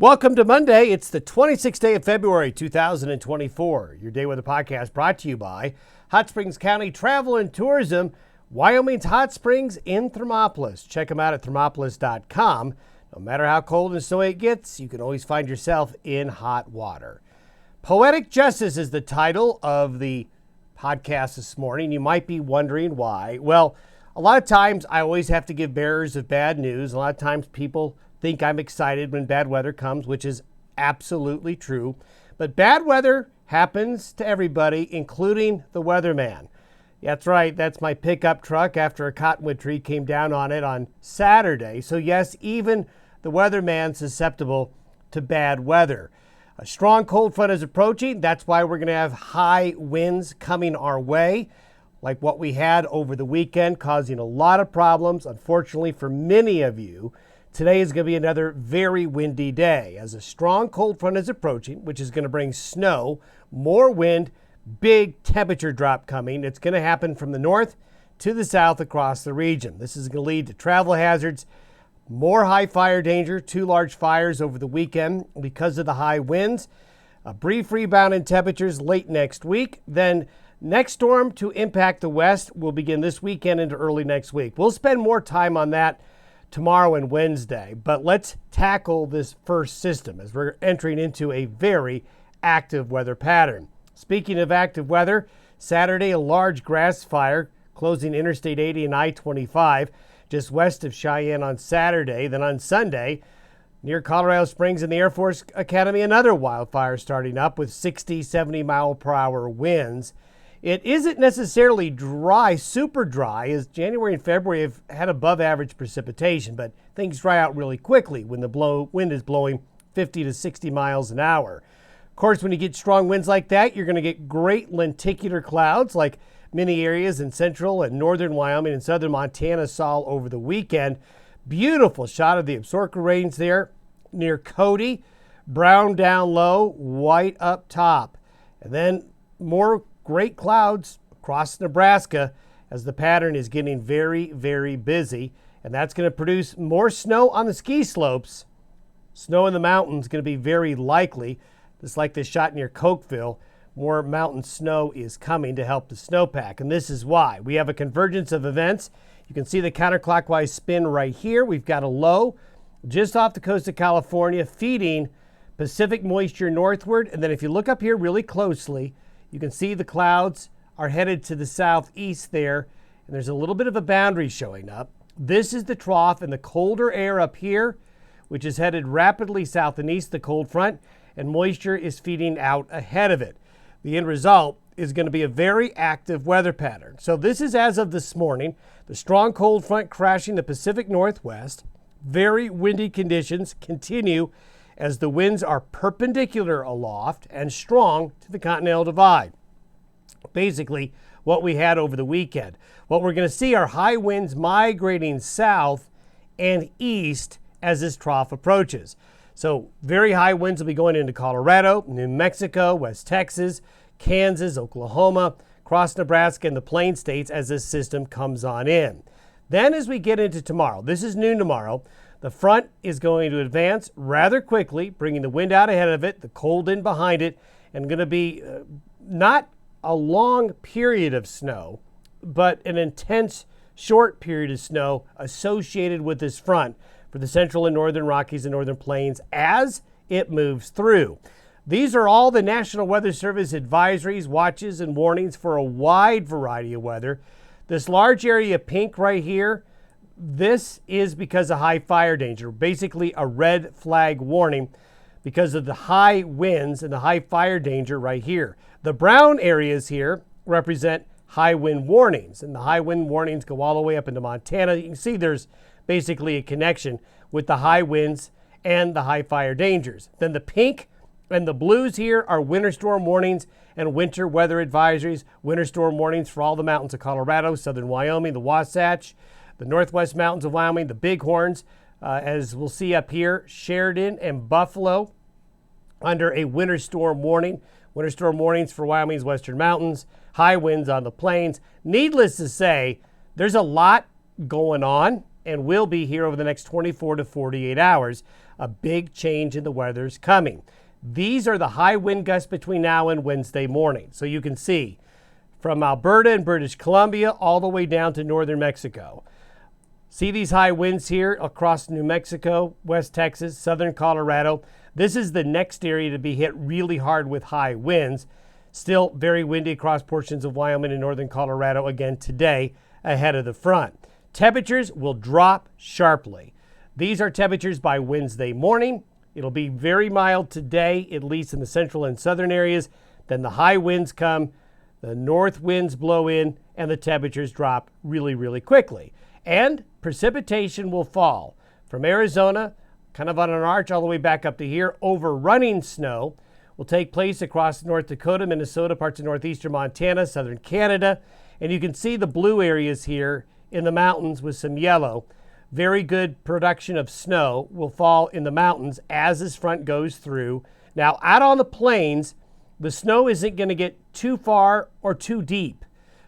Welcome to Monday. It's the 26th day of February, 2024. Your Day Weather Podcast brought to you by Hot Springs County Travel and Tourism, Wyoming's Hot Springs in Thermopolis. Check them out at thermopolis.com. No matter how cold and snowy it gets, you can always find yourself in hot water. Poetic Justice is the title of the podcast this morning. You might be wondering why. Well, a lot of times I always have to give bearers of bad news. A lot of times people think I'm excited when bad weather comes, which is absolutely true. But bad weather happens to everybody, including the weatherman. That's right, that's my pickup truck after a cottonwood tree came down on it on Saturday. So yes, even the weatherman's susceptible to bad weather. A strong cold front is approaching. That's why we're going to have high winds coming our way, like what we had over the weekend, causing a lot of problems, unfortunately, for many of you. Today is going to be another very windy day as a strong cold front is approaching, which is going to bring snow, more wind, big temperature drop coming. It's going to happen from the north to the south across the region. This is going to lead to travel hazards, more high fire danger, 2 large fires over the weekend because of the high winds, a brief rebound in temperatures late next week. Then next storm to impact the west will begin this weekend into early next week. We'll spend more time on that tomorrow and Wednesday, but let's tackle this first system as we're entering into a very active weather pattern. Speaking of active weather, Saturday, a large grass fire closing Interstate 80 and I-25 just west of Cheyenne on Saturday. Then on Sunday, near Colorado Springs and the Air Force Academy, another wildfire starting up with 60, 70 mile per hour winds. It isn't necessarily dry, super dry, as January and February have had above average precipitation, but things dry out really quickly when the wind is blowing 50 to 60 miles an hour. Of course, when you get strong winds like that, you're going to get great lenticular clouds like many areas in central and northern Wyoming and southern Montana saw over the weekend. Beautiful shot of the Absaroka Range there near Cody. Brown down low, white up top. And then more great clouds across Nebraska as the pattern is getting very, very busy. And that's going to produce more snow on the ski slopes. Snow in the mountains is going to be very likely. Just like this shot near Cokeville, more mountain snow is coming to help the snowpack. And this is why. We have a convergence of events. You can see the counterclockwise spin right here. We've got a low just off the coast of California feeding Pacific moisture northward. And then if you look up here really closely, you can see the clouds are headed to the southeast there, and there's a little bit of a boundary showing up. This is the trough and the colder air up here, which is headed rapidly south and east, the cold front, and moisture is feeding out ahead of it. The end result is going to be a very active weather pattern. So this is as of this morning, the strong cold front crashing the Pacific Northwest. Very windy conditions continue as the winds are perpendicular aloft and strong to the Continental Divide. Basically, what we had over the weekend. What we're going to see are high winds migrating south and east as this trough approaches. So very high winds will be going into Colorado, New Mexico, West Texas, Kansas, Oklahoma, across Nebraska and the Plain States as this system comes on in. Then as we get into tomorrow, this is noon tomorrow, the front is going to advance rather quickly, bringing the wind out ahead of it, the cold in behind it, and going to be not a long period of snow, but an intense short period of snow associated with this front for the central and northern Rockies and northern plains as it moves through. These are all the National Weather Service advisories, watches, and warnings for a wide variety of weather. This large area pink right here, this is because of high fire danger, basically a red flag warning because of the high winds and the high fire danger right here. The brown areas here represent high wind warnings, and the high wind warnings go all the way up into Montana. You can see there's basically a connection with the high winds and the high fire dangers. Then the pink and the blues here are winter storm warnings and winter weather advisories. Winter storm warnings for all the mountains of Colorado, southern Wyoming, the Wasatch, the northwest mountains of Wyoming, the Bighorns, as we'll see up here, Sheridan and Buffalo under a winter storm warning. Winter storm warnings for Wyoming's western mountains, high winds on the plains. Needless to say, there's a lot going on and will be here over the next 24 to 48 hours. a big change in the weather's coming. These are the high wind gusts between now and Wednesday morning. So you can see from Alberta and British Columbia all the way down to northern Mexico. See these high winds here across New Mexico, West Texas, southern Colorado. This is the next area to be hit really hard with high winds. Still very windy across portions of Wyoming and northern Colorado again today ahead of the front. Temperatures will drop sharply. These are temperatures by Wednesday morning. It'll be very mild today, at least in the central and southern areas. Then the high winds come, the north winds blow in, and the temperatures drop really, really quickly. And precipitation will fall from Arizona, kind of on an arch all the way back up to here. Overrunning snow will take place across North Dakota, Minnesota, parts of northeastern Montana, southern Canada. And you can see the blue areas here in the mountains with some yellow. Very good production of snow will fall in the mountains as this front goes through. Now, out on the plains, the snow isn't going to get too far or too deep,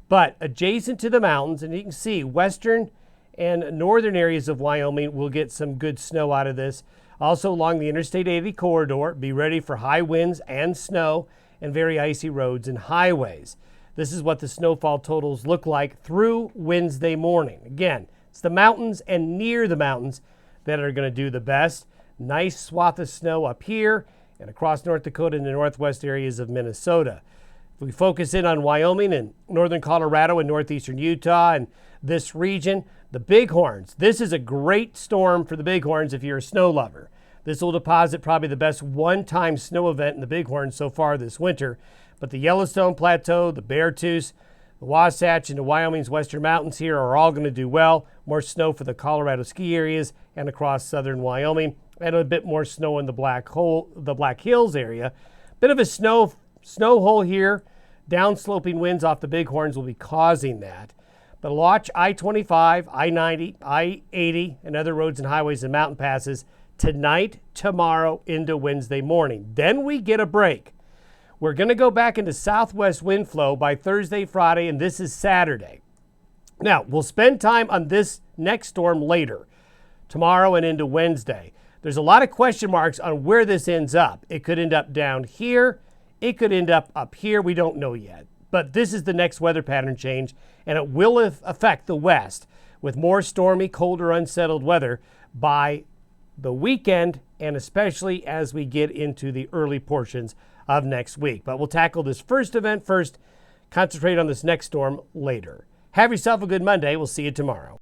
but adjacent to the mountains, and you can see western and northern areas of Wyoming will get some good snow out of this. Also along the Interstate 80 corridor, be ready for high winds and snow and very icy roads and highways. This is what the snowfall totals look like through Wednesday morning. Again, it's the mountains and near the mountains that are going to do the best. Nice swath of snow up here and across North Dakota and the northwest areas of Minnesota. If we focus in on Wyoming and northern Colorado and northeastern Utah and this region, the Bighorns. This is a great storm for the Bighorns if you're a snow lover. This will deposit probably the best one-time snow event in the Bighorns so far this winter. But the Yellowstone Plateau, the Beartooth, the Wasatch, and the Wyoming's western mountains here are all going to do well. More snow for the Colorado ski areas and across southern Wyoming, and a bit more snow in the Black Hills area. Bit of a snow hole here. Downsloping winds off the Bighorns will be causing that. But watch I-25, I-90, I-80, and other roads and highways and mountain passes tonight, tomorrow, into Wednesday morning. Then we get a break. We're going to go back into southwest wind flow by Thursday, Friday, and this is Saturday. Now, we'll spend time on this next storm later, tomorrow and into Wednesday. There's a lot of question marks on where this ends up. It could end up down here. It could end up here. We don't know yet. But this is the next weather pattern change, and it will affect the west with more stormy, colder, unsettled weather by the weekend, and especially as we get into the early portions of next week. But we'll tackle this first event first, concentrate on this next storm later. Have yourself a good Monday. We'll see you tomorrow.